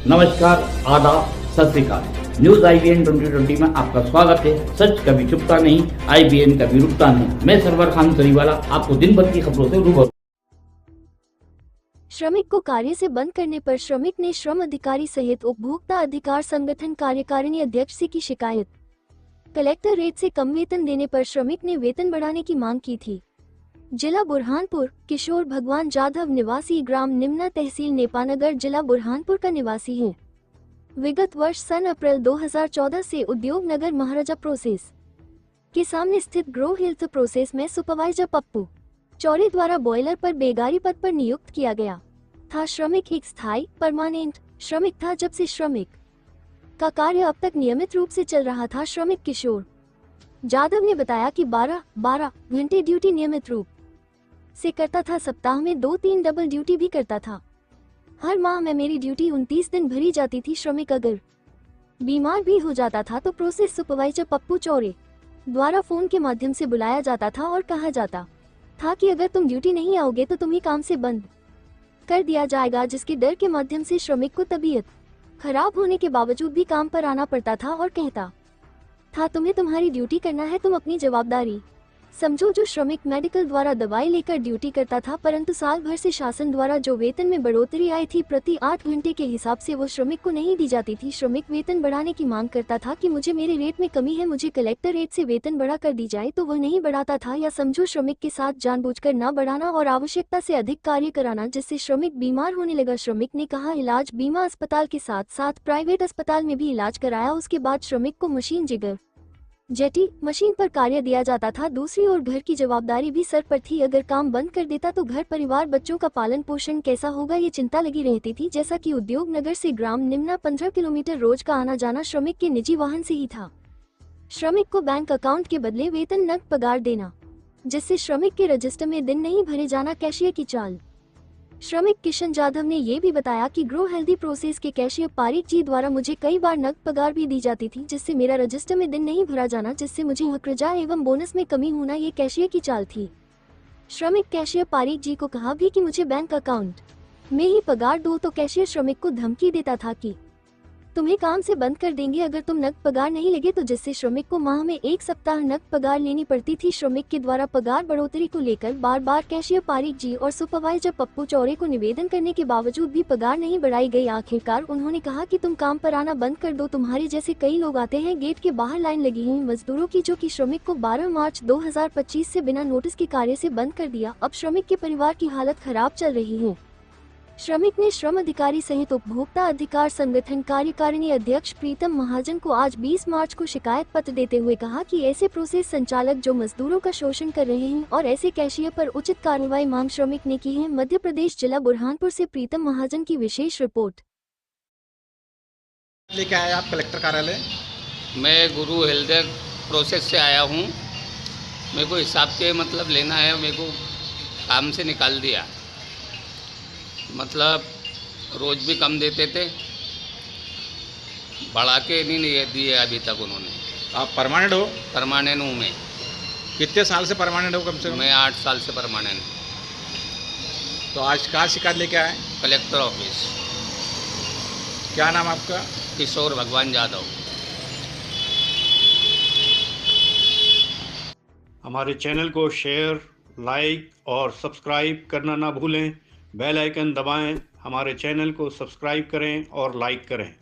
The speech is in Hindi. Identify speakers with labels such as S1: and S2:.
S1: नमस्कार, आदाब, सत श्री अकाल। न्यूज IBN 2020 में आपका स्वागत है। सच कभी छुपता नहीं, IBN कभी रुकता नहीं। मैं सरवर खान सरीवाला आपको दिन भर की खबरों से रूबरू।
S2: श्रमिक को कार्य से बंद करने पर श्रमिक ने श्रम अधिकारी सहित उपभोक्ता अधिकार संगठन कार्यकारिणी अध्यक्ष की शिकायत। कलेक्टर रेट से कम वेतन देने पर श्रमिक ने वेतन बढ़ाने की मांग की थी। जिला बुरहानपुर। किशोर भगवान जाधव निवासी ग्राम निम्ना तहसील नेपानगर जिला बुरहानपुर का निवासी है। विगत वर्ष सन अप्रैल 2014 से उद्योग नगर महाराजा प्रोसेस के सामने स्थित ग्रो हेल्थ प्रोसेस में सुपरवाइजर पप्पू चौरे द्वारा बॉयलर पर बेगारी पद पर नियुक्त किया गया था। श्रमिक एक स्थायी परमानेंट श्रमिक था। जब से श्रमिक का कार्य अब तक नियमित रूप से चल रहा था। श्रमिक किशोर जाधव ने बताया कि 12 घंटे ड्यूटी नियमित रूप से करता था। सप्ताह में 2-3 डबल ड्यूटी भी करता था। हर माह में मेरी ड्यूटी 29 दिन भरी जाती थी। श्रमिक अगर बीमार भी हो जाता था तो प्रोसेस सुपरवाइजर पप्पू चौरे द्वारा फोन के माध्यम से बुलाया जाता था और कहा जाता था कि अगर तुम ड्यूटी नहीं आओगे तो तुम्हें काम से बंद कर दिया जाएगा, जिसके डर के माध्यम से श्रमिक को तबीयत खराब होने के बावजूद भी काम पर आना पड़ता था और कहता था तुम्हें तुम्हारी ड्यूटी करना है, तुम अपनी जवाबदारी समझो। जो श्रमिक मेडिकल द्वारा दवाई लेकर ड्यूटी करता था, परंतु साल भर से शासन द्वारा जो वेतन में बढ़ोतरी आई थी प्रति 8 घंटे के हिसाब से वो श्रमिक को नहीं दी जाती थी। श्रमिक वेतन बढ़ाने की मांग करता था कि मुझे मेरे रेट में कमी है, मुझे कलेक्टर रेट से वेतन बढ़ा कर दी जाए, तो वह नहीं बढ़ाता था। या समझो श्रमिक के साथ जानबूझकर न बढ़ाना और आवश्यकता से अधिक कार्य कराना, जिससे श्रमिक बीमार होने लगा। श्रमिक ने कहा इलाज बीमा अस्पताल के साथ साथ प्राइवेट अस्पताल में भी इलाज कराया। उसके बाद श्रमिक को मशीन जिगर जेटी मशीन पर कार्य दिया जाता था। दूसरी ओर घर की जवाबदारी भी सर पर थी। अगर काम बंद कर देता तो घर परिवार बच्चों का पालन पोषण कैसा होगा, ये चिंता लगी रहती थी। जैसा कि उद्योग नगर से ग्राम निम्ना 15 किलोमीटर रोज का आना जाना श्रमिक के निजी वाहन से ही था। श्रमिक को बैंक अकाउंट के बदले वेतन नकद पगार देना, जिससे श्रमिक के रजिस्टर में दिन नहीं भरे जाना कैशियर की चाल। श्रमिक किशन जाधव ने ये भी बताया कि ग्रो हेल्दी प्रोसेस के कैशियर पारिक जी द्वारा मुझे कई बार नकद पगार भी दी जाती थी, जिससे मेरा रजिस्टर में दिन नहीं भरा जाना, जिससे मुझे हकरजा एवं बोनस में कमी होना, ये कैशियर की चाल थी। श्रमिक कैशियर पारिक जी को कहा भी कि मुझे बैंक अकाउंट में ही पगार दो, तो कैशियर श्रमिक को धमकी देता था कि तुम्हें काम से बंद कर देंगे अगर तुम नकद पगार नहीं लगे, तो जिससे श्रमिक को माह में 1 सप्ताह नकद पगार लेनी पड़ती थी। श्रमिक के द्वारा पगार बढ़ोतरी को लेकर बार बार कैशियर पारिक जी और सुपरवाइजर पप्पू चौरे को निवेदन करने के बावजूद भी पगार नहीं बढ़ाई गई। आखिरकार उन्होंने कहा कि तुम काम पर आना बंद कर दो, तुम्हारे जैसे कई लोग आते हैं, गेट के बाहर लाइन लगी हुई मजदूरों की, जो कि श्रमिक को 12 मार्च 2025 से बिना नोटिस के कार्य से बंद कर दिया। अब श्रमिक के परिवार की हालत खराब चल रही है। श्रमिक ने श्रम अधिकारी सहित उपभोक्ता अधिकार संगठन कार्यकारिणी अध्यक्ष प्रीतम महाजन को आज 20 मार्च को शिकायत पत्र देते हुए कहा कि ऐसे प्रोसेस संचालक जो मजदूरों का शोषण कर रहे हैं और ऐसे कैशियर पर उचित कार्रवाई मांग श्रमिक ने की है। मध्य प्रदेश जिला बुरहानपुर से प्रीतम महाजन की विशेष रिपोर्ट।
S3: लेके आए आप कलेक्टर कार्यालय?
S4: मैं गुरु हेल्थ प्रोसेस से आया हूँ। मेरे को हिसाब के मतलब लेना है, मेरे को काम से निकाल दिया। मतलब रोज़ भी कम देते थे, बढ़ा के नहीं दिए अभी तक उन्होंने।
S3: आप परमानेंट हो?
S4: परमानेंट हूँ मैं।
S3: कितने साल से परमानेंट हो? कम से कम
S4: मैं 8 साल से परमानेंट।
S3: तो आज कहाँ शिकायत लेके आए?
S4: Collector office.
S3: क्या नाम आपका?
S4: किशोर भगवान जाधव।
S5: हमारे चैनल को शेयर, लाइक और सब्सक्राइब करना ना भूलें। बेल आइकन दबाएं, हमारे चैनल को सब्सक्राइब करें और लाइक करें।